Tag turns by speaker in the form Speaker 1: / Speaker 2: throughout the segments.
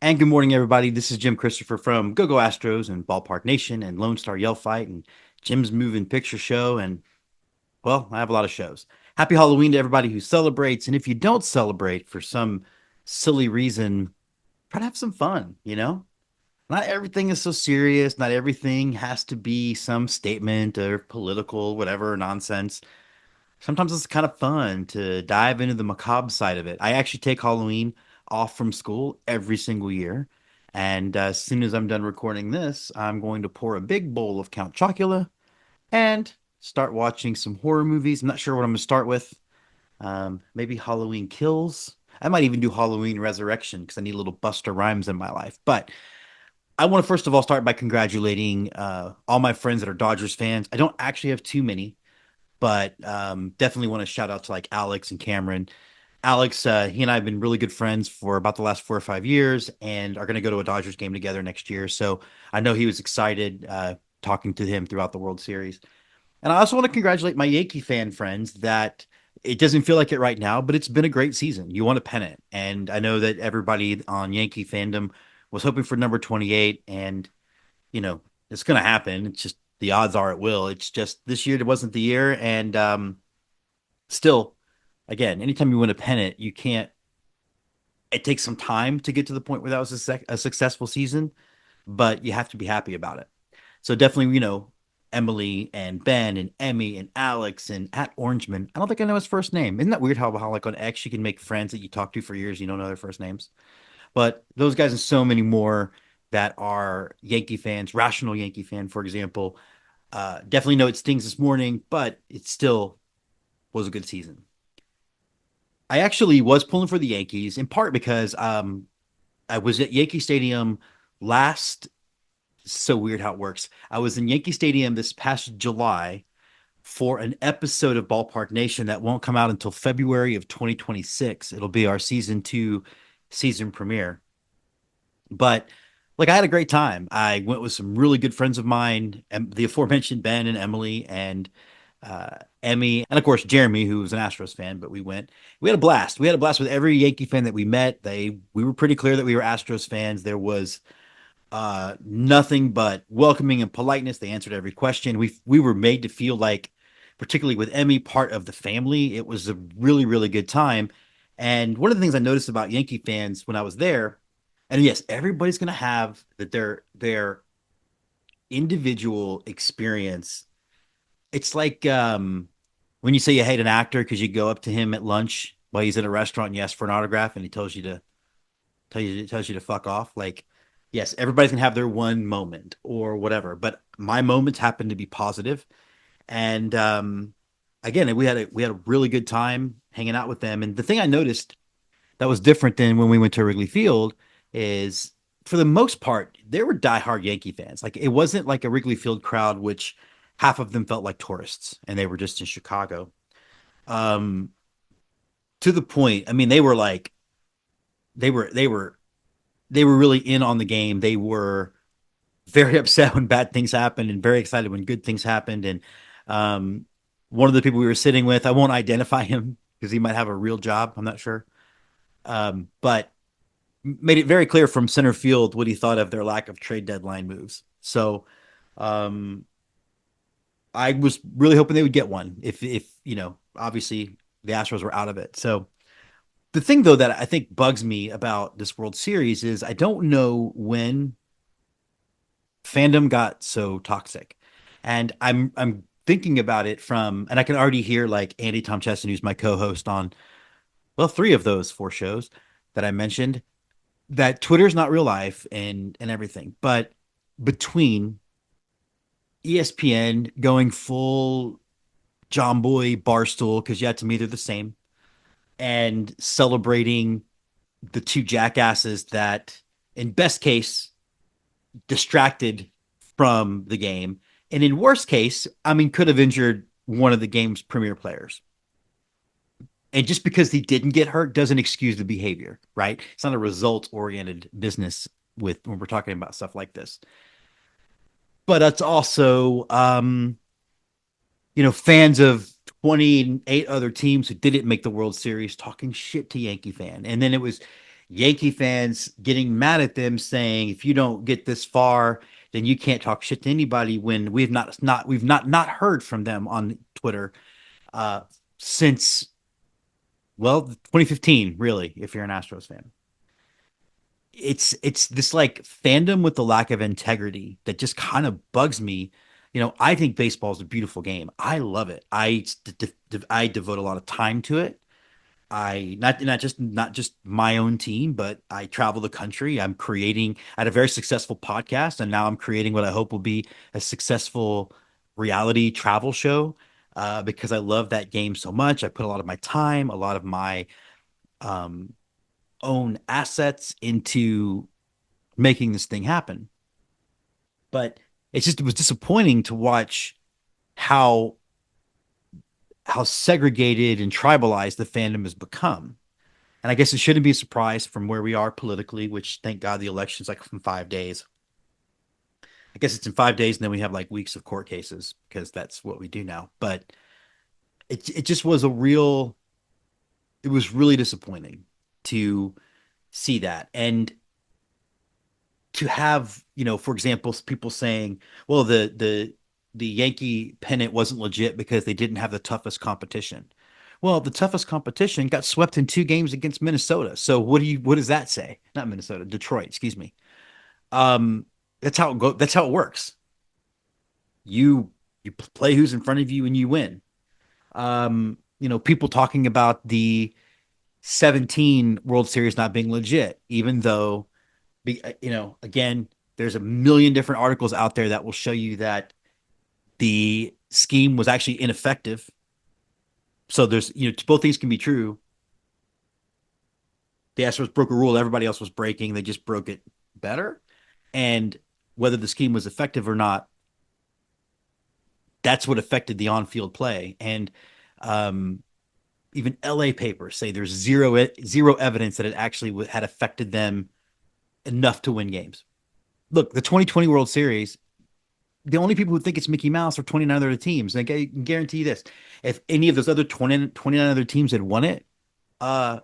Speaker 1: And good morning, everybody. This is Jim Christopher from Go Astros and Ballpark Nation and Lone Star Yell Fight and Jim's Moving Picture Show. And, well, I have a lot of shows. Happy Halloween to everybody who celebrates. And if you don't celebrate for some silly reason, try to have some fun, you know? Not everything is so serious. Not everything has to be some statement or political, whatever nonsense. Sometimes it's kind of fun to dive into the macabre side of it. I actually take Halloween off from school every single year. And as soon as I'm done recording this, I'm going to pour a big bowl of Count Chocula and start watching some horror movies. I'm not sure what I'm going to start with. Maybe Halloween Kills. I might even do Halloween Resurrection because I need a little Buster Rhymes in my life. But I want to first of all start by congratulating all my friends that are Dodgers fans. I don't actually have too many, but definitely want to shout out to like Alex and Cameron. Alex, he and I have been really good friends for about the last 4 or 5 years and are going to go to a Dodgers game together next year. So I know he was excited talking to him throughout the World Series. And I also want to congratulate my Yankee fan friends that it doesn't feel like it right now, but it's been a great season. You want a pennant. And I know that everybody on Yankee fandom was hoping for number 28. And, it's going to happen. It's just the odds are it will. It's just this year, it wasn't the year. And still, again, anytime you win a pennant, you can't, it takes some time to get to the point where that was a successful season, but you have to be happy about it. So definitely, Emily and Ben and Emmy and Alex and at Orangeman. I don't think I know his first name. Isn't that weird how like on X you can make friends that you talk to for years, you don't know their first names? But those guys and so many more that are Yankee fans, rational Yankee fan, for example, definitely know it stings this morning, but it still was a good season. I actually was pulling for the Yankees in part because I was at Yankee Stadium last. So weird how it works. I was in Yankee Stadium this past July for an episode of Ballpark Nation that won't come out until February of 2026. It'll be our season 2 season premiere. But like I had a great time. I went with some really good friends of mine, and the aforementioned Ben and Emily and Emmy, and of course Jeremy, who was an Astros fan. But we went. We had a blast. We had a blast with every Yankee fan that we met. We were pretty clear that we were Astros fans. There was nothing but welcoming and politeness. They answered every question. We were made to feel like, particularly with Emmy, part of the family. It was a really, really good time. And one of the things I noticed about Yankee fans when I was there, and yes, everybody's gonna have that their individual experience. It's like when you say you hate an actor because you go up to him at lunch while he's in a restaurant and you ask for an autograph and he tells you to fuck off. Like, yes, everybody's gonna have their one moment or whatever, but my moments happen to be positive. And again, we had a really good time hanging out with them. And the thing I noticed that was different than when we went to Wrigley Field is, for the most part, they were diehard Yankee fans. Like it wasn't like a Wrigley Field crowd, which half of them felt like tourists and they were just in Chicago. Um, to the point, I mean, they were like they were they were they were really in on the game. They were very upset when bad things happened and very excited when good things happened. And um, one of the people we were sitting with, I won't identify him because he might have a real job. I'm not sure. But made it very clear from center field what he thought of their lack of trade deadline moves. So um, I was really hoping they would get one if obviously the Astros were out of it. So the thing though that I think bugs me about this World Series is I don't know when fandom got so toxic. And I'm thinking about it from, and I can already hear like Andy Tom Chesson, who's my co-host on, well, three of those four shows that I mentioned, that Twitter's not real life and everything. But between ESPN going full John Boy Barstool, because yeah, to me they're the same, and celebrating the two jackasses that, in best case, distracted from the game. And in worst case, I mean, could have injured one of the game's premier players. And just because he didn't get hurt doesn't excuse the behavior, right? It's not a result oriented business with when we're talking about stuff like this. But it's also, fans of 28 other teams who didn't make the World Series talking shit to Yankee fan. And then it was Yankee fans getting mad at them saying if you don't get this far, then you can't talk shit to anybody when we've not heard from them on Twitter uh since well 2015 really if you're an Astros fan. It's this like fandom with the lack of integrity that just kind of bugs me. I think baseball is a beautiful game. I love it. I devote a lot of time to it. I not just my own team, but I travel the country. I had a very successful podcast, and now I'm creating what I hope will be a successful reality travel show because I love that game so much. I put a lot of my time, a lot of my um, own assets into making this thing happen. But it was disappointing to watch how how segregated and tribalized the fandom has become. And I guess it shouldn't be a surprise from where we are politically, which thank God the election's like from 5 days. I guess it's in 5 days, and then we have like weeks of court cases because that's what we do now. But it just was it was really disappointing to see that. And to have, for example, people saying, well, the Yankee pennant wasn't legit because they didn't have the toughest competition. Well, the toughest competition got swept in 2 games against Minnesota. So what does that say? Not Minnesota, Detroit, excuse me. Um, that's how it works. You play who's in front of you and you win. People talking about the 17 World Series not being legit, even though again, there's a million different articles out there that will show you that the scheme was actually ineffective. So both things can be true. The Astros broke a rule everybody else was breaking. They just broke it better. And whether the scheme was effective or not, that's what affected the on-field play. And um, even LA papers say there's zero evidence that it actually had affected them enough to win games. Look, the 2020 World Series, the only people who think it's Mickey Mouse are 29 other teams. And I can guarantee you this: if any of those other 29 other teams had won it, uh,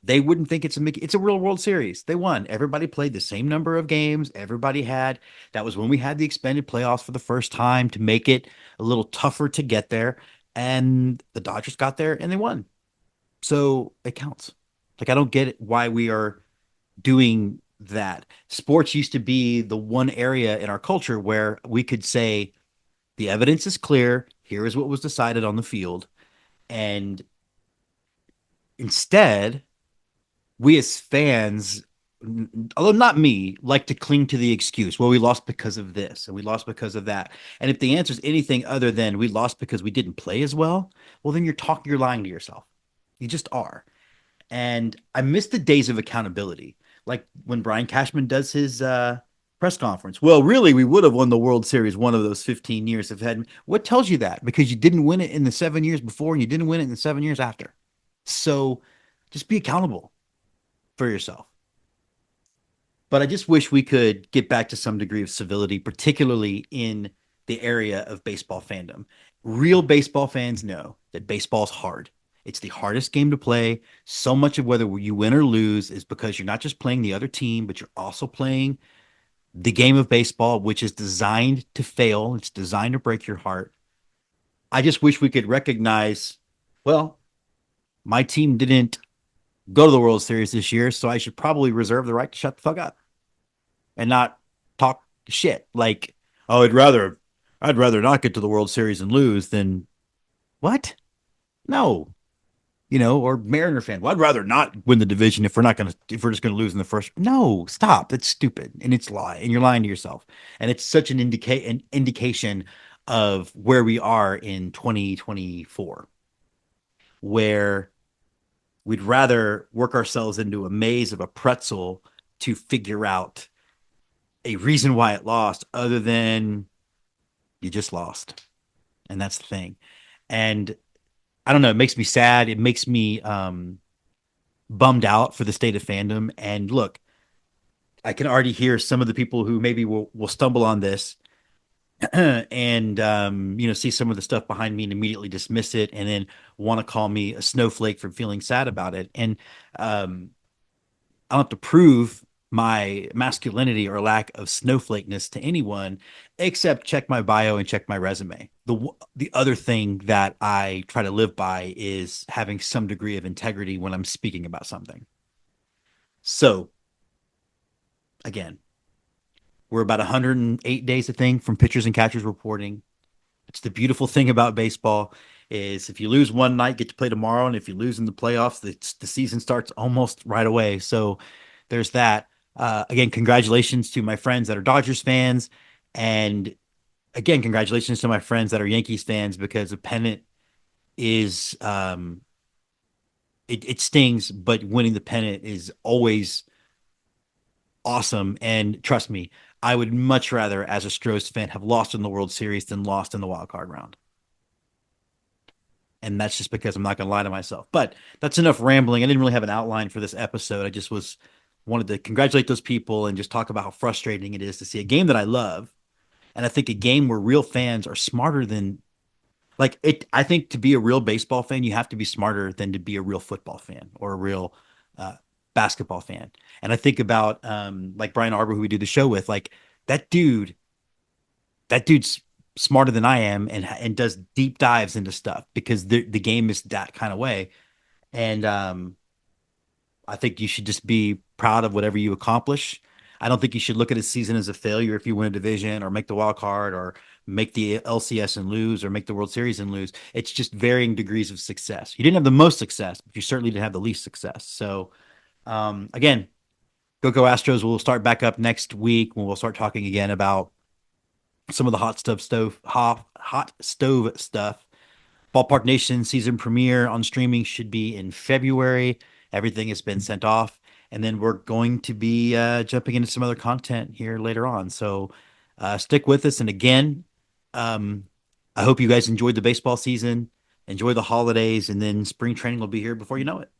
Speaker 1: they wouldn't think it's a Mickey. It's a real World Series. They won. Everybody played the same number of games. Everybody had. That was when we had the expanded playoffs for the first time to make it a little tougher to get there. And the Dodgers got there and they won. So it counts. Like I don't get it why we are doing that. Sports used to be the one area in our culture where we could say the evidence is clear. Here is what was decided on the field. And instead, we as fans, although not me, like to cling to the excuse, well, we lost because of this and we lost because of that. And if the answer is anything other than we lost because we didn't play as well, well, then you're lying to yourself. You just are. And I miss the days of accountability. Like when Brian Cashman does his press conference. Well, really, we would have won the World Series one of those 15 years if had. What tells you that? Because you didn't win it in the 7 years before and you didn't win it in the 7 years after. So just be accountable for yourself. But I just wish we could get back to some degree of civility, particularly in the area of baseball fandom. Real baseball fans know that baseball's hard. It's the hardest game to play. So much of whether you win or lose is because you're not just playing the other team, but you're also playing the game of baseball, which is designed to fail. It's designed to break your heart. I just wish we could recognize, well, my team didn't go to the World Series this year, so I should probably reserve the right to shut the fuck up and not talk shit. Like, oh, I'd rather not get to the World Series and lose than what? No, or Mariner fan. Well, I'd rather not win the division if we're just gonna lose in the first. No, stop. That's stupid and it's lie and you're lying to yourself. And it's such an indication of where we are in 2024, where we'd rather work ourselves into a maze of a pretzel to figure out a reason why it lost, other than you just lost, and that's the thing. And I don't know. It makes me sad. It makes me bummed out for the state of fandom. And look, I can already hear some of the people who maybe will stumble on this and see some of the stuff behind me and immediately dismiss it, and then want to call me a snowflake for feeling sad about it. And um, I don't have to prove my masculinity or lack of snowflakeness to anyone except check my bio and check my resume. The other thing that I try to live by is having some degree of integrity when I'm speaking about something. So, again, we're about 108 days, I think, from pitchers and catchers reporting. It's the beautiful thing about baseball is if you lose one night, get to play tomorrow, and if you lose in the playoffs, the season starts almost right away. So there's that. Again, congratulations to my friends that are Dodgers fans, and again, congratulations to my friends that are Yankees fans because a pennant is it stings, but winning the pennant is always awesome. And trust me, I would much rather, as a Stros fan, have lost in the World Series than lost in the wild card round. And that's just because I'm not going to lie to myself. But that's enough rambling. I didn't really have an outline for this episode. I just was wanted to congratulate those people and just talk about how frustrating it is to see a game that I love. And I think a game where real fans are smarter than like it. I think to be a real baseball fan, you have to be smarter than to be a real football fan or a real uh, basketball fan. And I think about like Brian Arbor, who we do the show with, like that dude that dude's smarter than I am and does deep dives into stuff because the game is that kind of way. And I think you should just be proud of whatever you accomplish. I don't think you should look at a season as a failure if you win a division or make the wild card or make the LCS and lose or make the World Series and lose. It's just varying degrees of success. You didn't have the most success, but you certainly didn't have the least success. So again, Go Astros will start back up next week when we'll start talking again about some of the hot stove stuff. Ballpark Nation season premiere on streaming should be in February. Everything has been sent off, and then we're going to be jumping into some other content here later on. So stick with us. And again, um, I hope you guys enjoyed the baseball season, enjoy the holidays, and then spring training will be here before you know it.